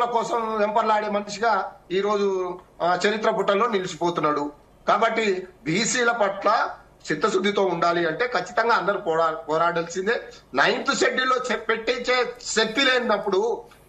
కోసం వెంపర్లాడే మనిషిగా ఈ రోజు చరిత్ర పుటల్లో నిలిచిపోతున్నాడు. కాబట్టి బీసీల పట్ల చిత్తశుద్ధితో ఉండాలి అంటే ఖచ్చితంగా అందరూ పోరాడాల్సిందే. 9th షెడ్యూల్లో పెట్టించే శక్తి లేనప్పుడు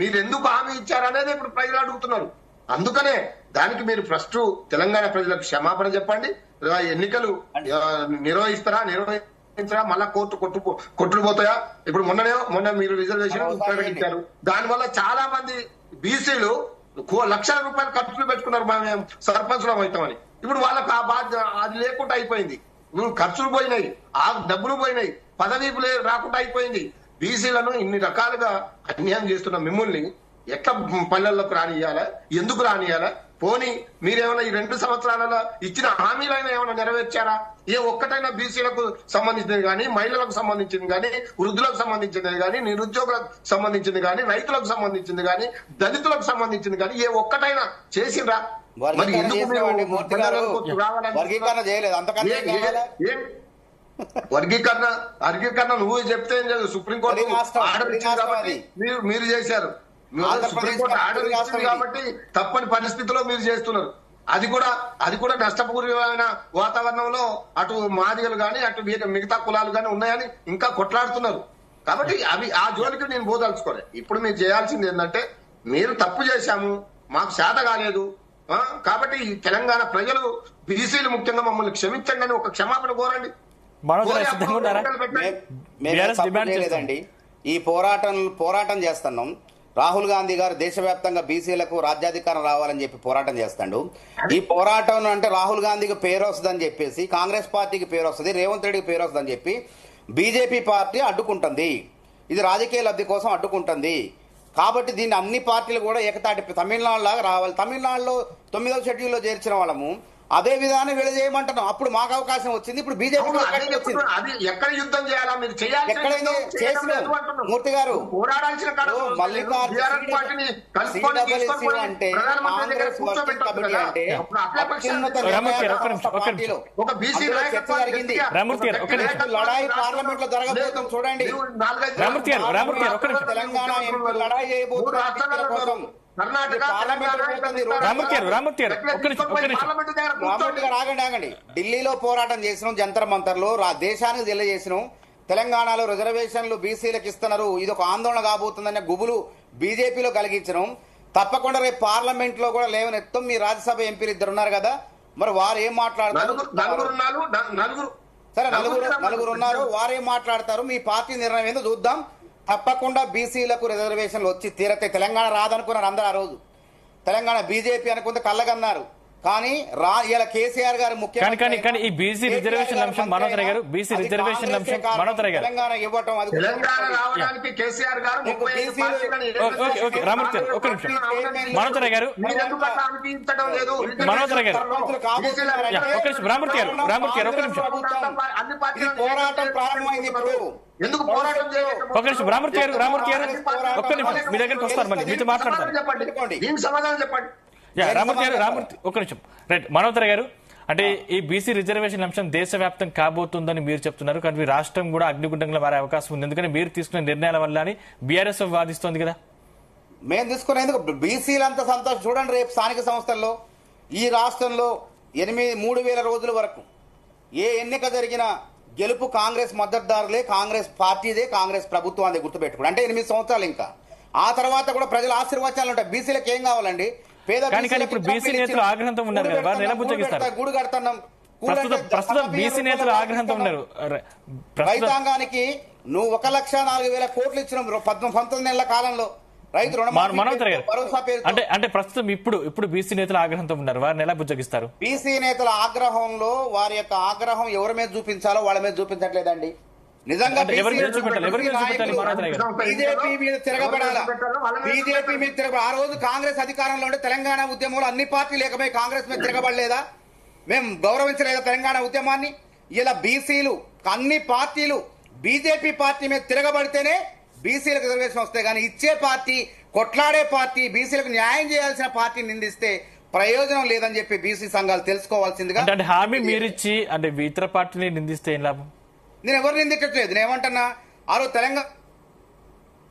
మీరు ఎందుకు హామీ ఇచ్చారనేది ఇప్పుడు ప్రజలు అడుగుతున్నారు. అందుకనే దానికి మీరు ఫస్ట్ తెలంగాణ ప్రజలకు క్షమాపణ చెప్పండి. ఎన్నికలు నిర్వహించరా మళ్ళా కొట్లు పోతాయా? ఇప్పుడు మొన్న మీరు రిజర్వేషన్ ప్రకటించారు. దానివల్ల చాలా మంది బీసీలు లక్షల రూపాయలు ఖర్చులు పెట్టుకున్నారు. మేము సర్పంచులం అవుతామని. ఇప్పుడు వాళ్ళకు ఆ బాధ్యత అది లేకుండా అయిపోయింది. ఖర్చులు పోయినాయి, ఆ డబ్బులు పోయినాయి, పదవి రాకుండా అయిపోయింది. బీసీలను ఇన్ని రకాలుగా అన్యాయం చేస్తున్న మిమ్మల్ని ఎట్లా పల్లెల్లోకి రానియాలా? ఎందుకు రానియాలా? పోనీ మీరేమైనా ఈ 2 సంవత్సరాలలో ఇచ్చిన హామీలైనా ఏమైనా నెరవేర్చారా? ఏ ఒక్కటైనా బీసీలకు సంబంధించినది కానీ, మహిళలకు సంబంధించింది కానీ, వృద్ధులకు సంబంధించినది కానీ, నిరుద్యోగులకు సంబంధించింది కానీ, రైతులకు సంబంధించింది కానీ, దళితులకు సంబంధించిన కానీ ఏ ఒక్కటైనా చేసిండ్రా? మరి వర్గీకరణ నువ్వు చెప్తే ఏం లేదు. సుప్రీంకోర్టు ఆర్డర్ ఇచ్చింది కాబట్టి మీరు చేశారు. సుప్రీంకోర్టు ఆర్డర్ ఇచ్చింది కాబట్టి తప్పని పరిస్థితిలో మీరు చేస్తున్నారు. అది కూడా నష్టపూర్వమైన వాతావరణంలో అటు మాదిగలు గాని, అటు మిగతా కులాలు గాని ఉన్నాయని ఇంకా కొట్లాడుతున్నారు. కాబట్టి ఆ జోలికి నేను పోదలుచుకోలేదు. ఇప్పుడు మీరు చేయాల్సింది ఏంటంటే, మీరు తప్పు చేశాము, మాకు చేత కాలేదు కాబట్టి తెలంగాణ ప్రజలు బీసీలు ముఖ్యంగా మమ్మల్ని క్షమించండి అని ఒక క్షమాపణ కోరండి. లేదండి, ఈ పోరాటం చేస్తున్నాం. రాహుల్ గాంధీ గారు దేశవ్యాప్తంగా బీసీలకు రాజ్యాధికారం రావాలని చెప్పి పోరాటం చేస్తాడు. ఈ పోరాటం అంటే రాహుల్ గాంధీకి పేరు వస్తుందని చెప్పేసి, కాంగ్రెస్ పార్టీకి పేరు వస్తుంది, రేవంత్ రెడ్డికి పేరు వస్తుందని చెప్పి బీజేపీ పార్టీ అడ్డుకుంటుంది. ఇది రాజకీయ లబ్ధి కోసం అడ్డుకుంటుంది. కాబట్టి దీన్ని అన్ని పార్టీలు కూడా ఏకతాటి తమిళనాడు లాగా రావాలి. తమిళనాడులో 9వ షెడ్యూల్లో చేర్చిన వాళ్ళము అదే విధానం వీళ్ళు చేయమంటున్నాం. అప్పుడు మాకు అవకాశం వచ్చింది. ఇప్పుడు బీజేపీ ఎక్కడ యుద్ధం చేయాలా? మీరు ఎక్కడైనా చేసిన మూర్తి గారు అంటే కాంగ్రెస్ వర్కింగ్ కమిటీ అంటే జరిగింది. లడాయి పార్లమెంట్ లో జరగబోతుంది. చూడండి, తెలంగాణ ఎంపీ లడాయి చేయబోతున్నారు. ఆగండి. ఢిల్లీలో పోరాటం చేసినాం, జంతర్ మంతర్లో దేశానికి తెలియజేసినాం. తెలంగాణలో రిజర్వేషన్లు బీసీలకు ఇస్తున్నారు, ఇది ఒక ఆందోళన కాబోతుందనే గుబులు బీజేపీలో కలిగించడం. తప్పకుండా రేపు పార్లమెంట్ లో కూడా లేవనెత్తాం. మీ రాజ్యసభ ఎంపీలు 2 ఉన్నారు కదా, మరి వారు ఏం మాట్లాడతారు? సరే, నలుగురు ఉన్నారు, వారేం మాట్లాడతారు? మీ పార్టీ నిర్ణయం ఏందో చూద్దాం. తప్పకుండా బీసీలకు రిజర్వేషన్లు వచ్చి తీరతే. తెలంగాణ రాదనుకున్నారు అందరు ఆ రోజు. తెలంగాణ బీజేపీ అనుకుంటే కళ్ళగన్నారు. కానీ ఇలా కేసీఆర్ గారు ముఖ్యంగా ఈ బీసీ రిజర్వేషన్ అంశం మనోహర్ గారు, బీసీ రిజర్వేషన్ అంశం మనోహర్ గారు, తెలంగాణ ఇవ్వటం అది రామూర్తి గారు ఒక నిమిషం. మనోహర్ గారు ఒక నిమిషం. రామూర్తి గారు ఒక నిమిషం. పోరాటం ప్రారంభమైంది. ఇప్పుడు ఎందుకు పోరాటం ఒక నిమిషం. రామూర్తి గారు ఒక్క నిమిషం, మీ దగ్గరికి వస్తారు, మళ్ళీ మీతో మాట్లాడతారు. సమాధానం చెప్పండి. రామూర్తి ఒక నిమిషం. రైట్, మనోహర్ గారు, అంటే ఈ బీసీ రిజర్వేషన్ అంశం దేశవ్యాప్తం కాబోతుందని మీరు చెప్తున్నారు, కానీ రాష్ట్రం కూడా అగ్నిగుండంగా మారే అవకాశం ఉంది. ఎందుకని మీరు తీసుకునే నిర్ణయాల వల్ల అని బీఆర్ఎస్ వాదిస్తోంది కదా. మేము తీసుకునేందుకు బీసీలంతా సంతోషం. చూడండి, రేపు స్థానిక సంస్థల్లో ఈ రాష్ట్రంలో 3,000 రోజుల వరకు ఏ ఎన్నిక జరిగినా గెలుపు కాంగ్రెస్ మద్దతుదారులే, కాంగ్రెస్ పార్టీదే, కాంగ్రెస్ ప్రభుత్వాన్ని గుర్తుపెట్టుకోండి. అంటే 8 సంవత్సరాలు. ఇంకా ఆ తర్వాత కూడా ప్రజల ఆశీర్వాదాలు ఉంటాయి. బీసీలకు ఏం కావాలండి? బీసీ నేతలు ఆగ్రహంతో ఉన్నారు కదా, వారిని ఎలా బుజ్జగిస్తారు? గూడు కడుతున్నాం. ప్రస్తుతం బీసీ నేతలు ఆగ్రహంతో ఉన్నారు. రైతాంగానికి నువ్వు 1,04,000 కోట్లు ఇచ్చినాం 19 నెలల కాలంలో. రైతు అంటే ప్రస్తుతం ఇప్పుడు బీసీ నేతలు ఆగ్రహంతో ఉన్నారు, వారిని ఎలా బుజ్జగిస్తారు? బీసీ నేతల ఆగ్రహంలో వారి యొక్క ఆగ్రహం ఎవరి మీద చూపించాలో వాళ్ళ మీద చూపించట్లేదండి. నిజంగా బీజేపీ మీద తిరగబడాలా? బీజేపీ మీద తిరగబడాలి. ఆ రోజు కాంగ్రెస్ అధికారంలో ఉంటే తెలంగాణ ఉద్యమంలో అన్ని పార్టీలు ఏకమై కాంగ్రెస్ మీద తిరగబడలేదా? మేము గౌరవించలేదా తెలంగాణ ఉద్యమాన్ని? ఇలా బీసీలు అన్ని పార్టీలు బీజేపీ పార్టీ మీద తిరగబడితేనే బీసీలకు రిజర్వేషన్ వస్తాయి. కానీ ఇచ్చే పార్టీ, కొట్లాడే పార్టీ, బీసీలకు న్యాయం చేయాల్సిన పార్టీని నిందిస్తే ప్రయోజనం లేదని చెప్పి బీసీ సంఘాలు తెలుసుకోవాల్సిందిగా. అంటే హామీ మీరిచ్చి అంటే ఇతర పార్టీని నిందిస్తే ఏం లాభం? నేను ఎవరు నిందించట్లేదు. నేను ఏమంటున్నా, ఆ రోజు తెలంగాణ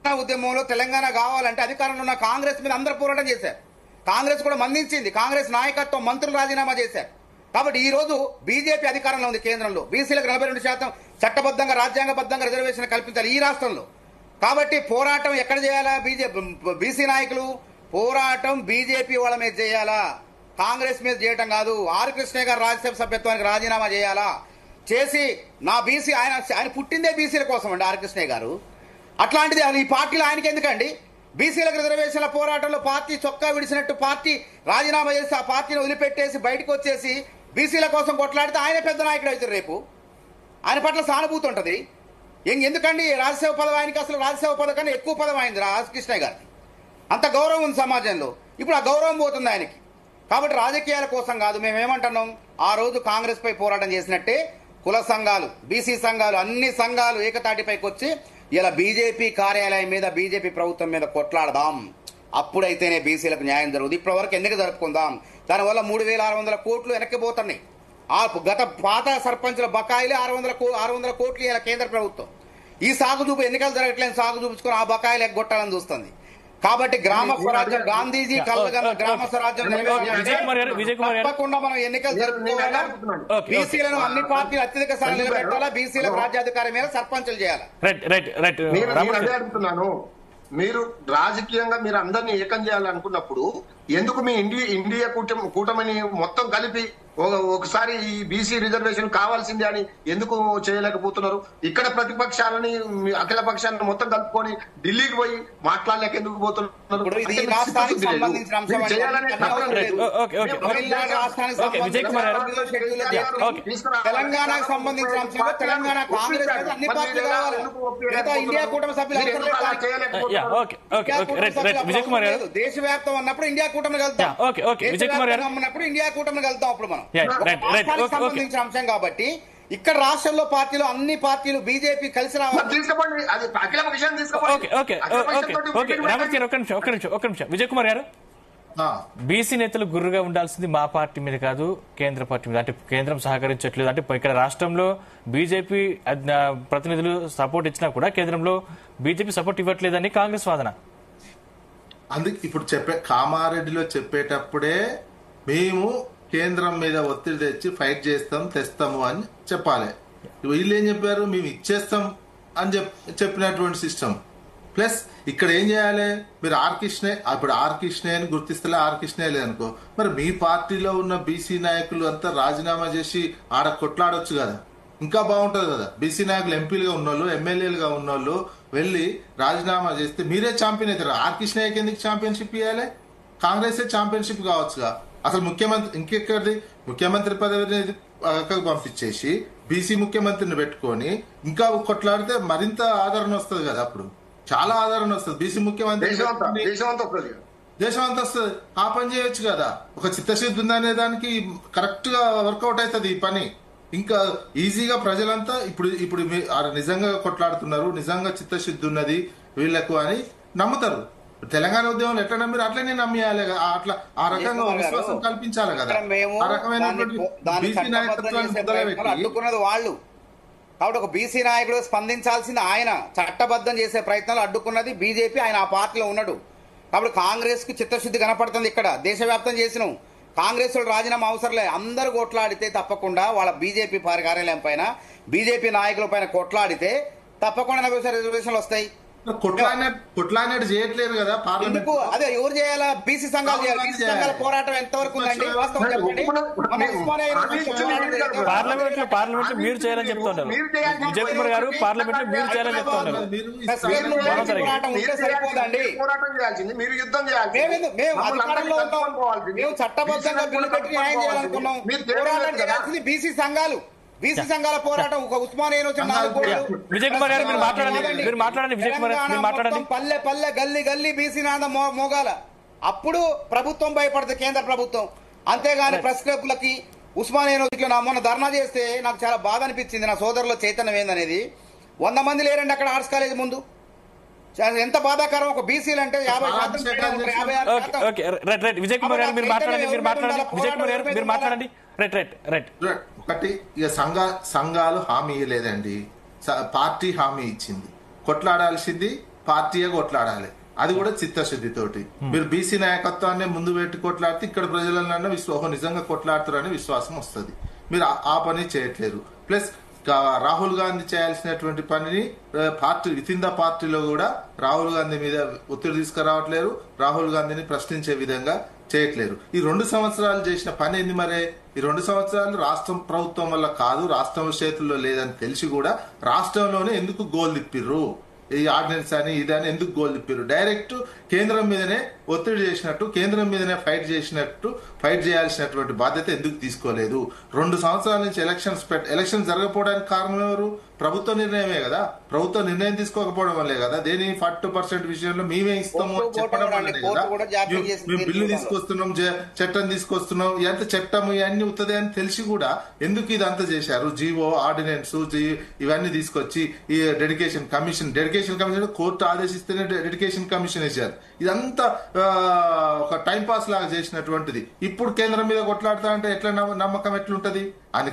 ఉద్యమంలో తెలంగాణ కావాలంటే అధికారంలో ఉన్న కాంగ్రెస్ మీద అందరూ పోరాటం చేశారు. కాంగ్రెస్ కూడా మందించింది. కాంగ్రెస్ నాయకత్వం మంత్రులు రాజీనామా చేశారు. కాబట్టి ఈ రోజు బీజేపీ అధికారంలో ఉంది కేంద్రంలో. బీసీలకు 42% చట్టబద్ధంగా రాజ్యాంగబద్ధంగా రిజర్వేషన్ కల్పించాలి ఈ రాష్ట్రంలో. కాబట్టి పోరాటం ఎక్కడ చేయాలా? బీసీ నాయకులు పోరాటం బీజేపీ వాళ్ళ మీద చేయాలా, కాంగ్రెస్ మీద చేయటం కాదు. ఆర్ కృష్ణయ్య గారు రాజ్యసభ సభ్యత్వానికి రాజీనామా చేయాలా, చేసి నా బీసీ ఆయన పుట్టిందే బీసీల కోసం అండి ఆర్ కృష్ణయ్య గారు. అట్లాంటిది ఈ పార్టీలో ఆయనకి ఎందుకండి? బీసీలకు రిజర్వేషన్ల పోరాటంలో పార్టీ చొక్కా విడిచినట్టు పార్టీ రాజీనామా చేసి ఆ పార్టీని వదిలిపెట్టేసి బయటకు వచ్చేసి బీసీల కోసం కొట్లాడితే ఆయన పెద్ద నాయకుడు అవుతారు రేపు. ఆయన పట్ల సానుభూతి ఉంటుంది. ఎందుకండి రాజ్యసేవ పదవి ఆయనకి అసలు రాజ్యసేవ పదవి కన్నా ఎక్కువ పదవి అయింది రాజకృష్ణయ్య గారికి. అంత గౌరవం ఉంది సమాజంలో. ఇప్పుడు ఆ గౌరవం పోతుంది ఆయనకి. కాబట్టి రాజకీయాల కోసం కాదు. మేమేమంటున్నాం, ఆ రోజు కాంగ్రెస్ పై పోరాటం చేసినట్టే కుల సంఘాలు, బీసీ సంఘాలు, అన్ని సంఘాలు ఏకతాటిపైకి వచ్చి ఇలా బీజేపీ కార్యాలయం మీద బీజేపీ ప్రభుత్వం మీద కొట్లాడదాం. అప్పుడైతేనే బీసీలకు న్యాయం జరుగుతుంది. ఇప్పటి వరకు ఎన్నిక జరుపుకుందాం. దానివల్ల 3,600 కోట్లు వెనక్కిపోతున్నాయి. ఆ గత పాత సర్పంచుల బకాయిలే 600 కోట్లు ఇలా కేంద్ర ప్రభుత్వం ఈ సాగు చూపు ఎన్నికలు జరగట్లేదు సాగు చూపించుకొని ఆ బకాయిలు ఎగ్గొట్టాలని చూస్తుంది. కాబట్టి గ్రామ స్వరాజ్యం గాంధీజీ కళ్ళగన్న గ్రామ స్వరాజ్యం తప్పకుండా మనం ఎన్నికలు జరుపుకోవాలా. బీసీలను అన్ని పార్టీలు అత్యధిక స్థానం నిలబెట్టాలా. బీసీలకు రాజ్యాధికారం మీద సర్పంచులు చేయాలి. అదే అడుగుతున్నాను. మీరు రాజకీయంగా మీరు అందరినీ ఏకం చేయాలనుకున్నప్పుడు ఎందుకు మీ ఇండియా కూటమిని మొత్తం కలిపి ఒకసారి ఈ బీసీ రిజర్వేషన్ కావాల్సిందే అని ఎందుకు చేయలేకపోతున్నారు? ఇక్కడ ప్రతిపక్షాలని అఖిల పక్షాలను మొత్తం కలుపుకొని ఢిల్లీకి పోయి మాట్లాడలేక ఎందుకు పోతున్నారు? తెలంగాణకు సంబంధించిన అంశంలో తెలంగాణ కాంగ్రెస్ అన్ని పార్టీలు కావాలి. ఇండియా కూటమి సభ్యులు దేశవ్యాప్తం ఉన్నప్పుడు ఇండియా కూటమిని కలుద్దాం. ఉన్నప్పుడు ఇండియా కూటమిని కలుద్దాం. అప్పుడు మనం సంబంధించిన అంశం కాబట్టి ఇక్కడ రాష్ట్రంలో పార్టీలు అన్ని పార్టీలు బీజేపీ కలిసి రావాలి. విజయ్ కుమార్ గారు, బీసీ నేతలు గుర్రుగా ఉండాల్సింది మా పార్టీ మీద కాదు కేంద్ర పార్టీ మీద. అంటే కేంద్రం సహకరించట్లేదు. అంటే ఇక్కడ రాష్ట్రంలో బీజేపీ ప్రతినిధులు సపోర్ట్ ఇచ్చినా కూడా కేంద్రంలో బీజేపీ సపోర్ట్ ఇవ్వట్లేదని కాంగ్రెస్ వాదన. అందుకే ఇప్పుడు కామారెడ్డిలో చెప్పేటప్పుడే మేము కేంద్రం మీద ఒత్తిడి తెచ్చి ఫైట్ చేస్తాం తెస్తాము అని చెప్పాలి. వీళ్ళు ఏం చెప్పారు, మేము ఇచ్చేస్తాం అని చెప్పినటువంటి సిస్టమ్. ప్లస్ ఇక్కడ ఏం చేయాలి, మీరు ఇప్పుడు ఆర్ కృష్ణయ్య అని గుర్తిస్తలే, ఆర్ కృష్ణయ్య లేదనుకో, మరి మీ పార్టీలో ఉన్న బీసీ నాయకులు అంతా రాజీనామా చేసి ఆడ కొట్లాడొచ్చు కదా, ఇంకా బాగుంటది కదా. బీసీ నాయకులు ఎంపీలుగా ఉన్నోళ్ళు ఎమ్మెల్యేలుగా ఉన్నోళ్ళు వెళ్ళి రాజీనామా చేస్తే మీరే ఛాంపియన్ అవుతారు. ఆర్ కృష్ణయ్యకి ఎందుకు ఛాంపియన్షిప్ ఇవ్వాలి? కాంగ్రెస్ ఛాంపియన్షిప్ కావచ్చుగా. అసలు ముఖ్యమంత్రి ఇంకెక్కడిది ముఖ్యమంత్రి పదవిని పంపించేసి బీసీ ముఖ్యమంత్రిని పెట్టుకొని ఇంకా కొట్లాడితే మరింత ఆదరణ వస్తుంది కదా. అప్పుడు చాలా ఆదరణ వస్తుంది. బీసీ ముఖ్యమంత్రి దేశం అంతా వస్తుంది. ఆ పని చేయొచ్చు కదా. ఒక చిత్తశుద్ధి ఉందనే దానికి కరెక్ట్ గా వర్కౌట్ అవుతుంది ఈ పని. ఇంకా ఈజీగా ప్రజలంతా ఇప్పుడు నిజంగా కొట్లాడుతున్నారు, నిజంగా చిత్తశుద్ధి ఉన్నది వీళ్లకు అని నమ్ముతారు. తెలంగాణ ఉద్యమంలో ఎట్లా నమ్మిరు అట్లనే నమ్మియాలి. అట్లా ఆ రకంగా విశ్వాసం కల్పించాలి కదా. ఆ రకమైనటువంటి బీసీ నాయకత్వాన్ని అడ్డుకున్నది వాళ్ళు. కాబట్టి ఒక బీసీ నాయకుడు స్పందించాల్సింది ఆయన. చట్టబద్ధం చేసే ప్రయత్నాలు అడ్డుకున్నది బీజేపీ. ఆయన ఆ పార్టీలో ఉన్నాడు. కాబట్టి కాంగ్రెస్ కు చిత్తశుద్ధి కనపడుతుంది. ఇక్కడ దేశవ్యాప్తం చేసినాం. కాంగ్రెస్ రాజీనామా అవసరం లేదు. అందరూ కొట్లాడితే తప్పకుండా వాళ్ళ బీజేపీ కార్యాలయం పైన బీజేపీ నాయకుల పైన కొట్లాడితే తప్పకుండా 40% రిజర్వేషన్లు వస్తాయి. కొట్లాడినట్టు చేయట్లేదు కదా పార్లమెంట్. అదే ఎవరు చేయాలా? బీసీ సంఘాలు చేయాలి. బీసీ సంఘాల పోరాటం ఎంతవరకు ఉందండి? వాస్తవం చెప్పండి. పార్లమెంట్ మీరు చేయాలని చెప్తున్నారు విజయ్ కుమార్ గారు. పార్లమెంట్ మీరు చేయాలని చెప్తున్నారు. సరిపోదండి. మేము అధికారంలో ఉంటాం. మేము చట్టబద్ధంగా బిల్లు పెట్టి న్యాయం చేయాలనుకున్నాం. పోరాటం చేయాల్సింది బీసీ సంఘాలు. బీసీ సంఘాల పోరాటం ఒక ఉస్మానియా విజయ్ కుమార్ గారు మీరు మాట్లాడండి. పల్లె పల్లె గల్లీ గల్లీ బీసీ నాద మోగాల. అప్పుడు ప్రభుత్వం భయపడుతుంది, కేంద్ర ప్రభుత్వం. అంతేగాని ప్రెస్ క్లబ్లకి ఉస్మానియా యూనివర్సిటీలో నా మొన్న ధర్నా చేస్తే నాకు చాలా బాధ అనిపించింది. నా సోదరుల చైతన్యం ఏందనేది. 100 మంది లేరండి అక్కడ ఆర్ట్స్ కాలేజ్ ముందు. ఎంత బాధాకరం. ఒక బీసీలు అంటే 50%. విజయ్ కుమార్ గారు మీరు మాట్లాడండి. ఒకటి ఇక సంఘాలు హామీ ఇవ్వలేదండి, పార్టీ హామీ ఇచ్చింది. కొట్లాడాల్సింది పార్టీయే కొట్లాడాలి, అది కూడా చిత్తశుద్ధితోటి. మీరు బీసీ నాయకత్వాన్ని ముందు పెట్టి కొట్లాడితే ఇక్కడ ప్రజలన్నా నిజంగా కొట్లాడుతారని విశ్వాసం వస్తుంది. మీరు ఆ పని చేయట్లేరు. ప్లస్ రాహుల్ గాంధీ చేయాల్సినటువంటి పనిని పార్టీ విత్ ఇన్ ద పార్టీలో కూడా రాహుల్ గాంధీ మీద ఒత్తిడి తీసుకురావట్లేరు, రాహుల్ గాంధీని ప్రశ్నించే విధంగా చేయట్లేరు. ఈ 2 సంవత్సరాలు చేసిన పని ఏంది మరే? ఈ 2 సంవత్సరాలు రాష్ట్రం ప్రభుత్వం వల్ల కాదు, రాష్ట్రం చేతుల్లో లేదని తెలిసి కూడా రాష్ట్రంలోనే ఎందుకు గోల్ తిప్పిర్రు? ఈ ఆర్డినెన్స్ అని ఇదని ఎందుకు గోల్ తిప్పారు? డైరెక్ట్ కేంద్రం మీదనే ఒత్తిడి చేసినట్టు, కేంద్రం మీదనే ఫైట్ చేయాల్సినటువంటి బాధ్యత ఎందుకు తీసుకోలేదు? 2 సంవత్సరాల నుంచి ఎలక్షన్ జరగకపోవడానికి కారణం ఎవరు? ప్రభుత్వ నిర్ణయమే కదా. ప్రభుత్వ నిర్ణయం తీసుకోకపోవడం వల్లే కదా. దేని 40% విషయంలో మేమే ఇస్తాము చెప్పడం వల్లనే కదా. మేము బిల్లు తీసుకొస్తున్నాం, చట్టం తీసుకొస్తున్నాం, ఎంత చట్టం ఇవన్నీ అవుతుంది అని తెలిసి కూడా ఎందుకు ఇదంతా చేశారు? జీవో, ఆర్డినెన్స్ ఇవన్నీ తీసుకొచ్చి ఈ డెడికేషన్ కమిషన్ కోర్టు ఆదేశిస్తేనే డెడికేషన్ కమిషన్ వేశారు. ఇదంతా ఒక టైం పాస్ లాగా చేసినటువంటిది. ఇప్పుడు కేంద్రం మీద కొట్లాడతా అంటే ఎట్లా నమ్మకం ఎట్లుంటది? అని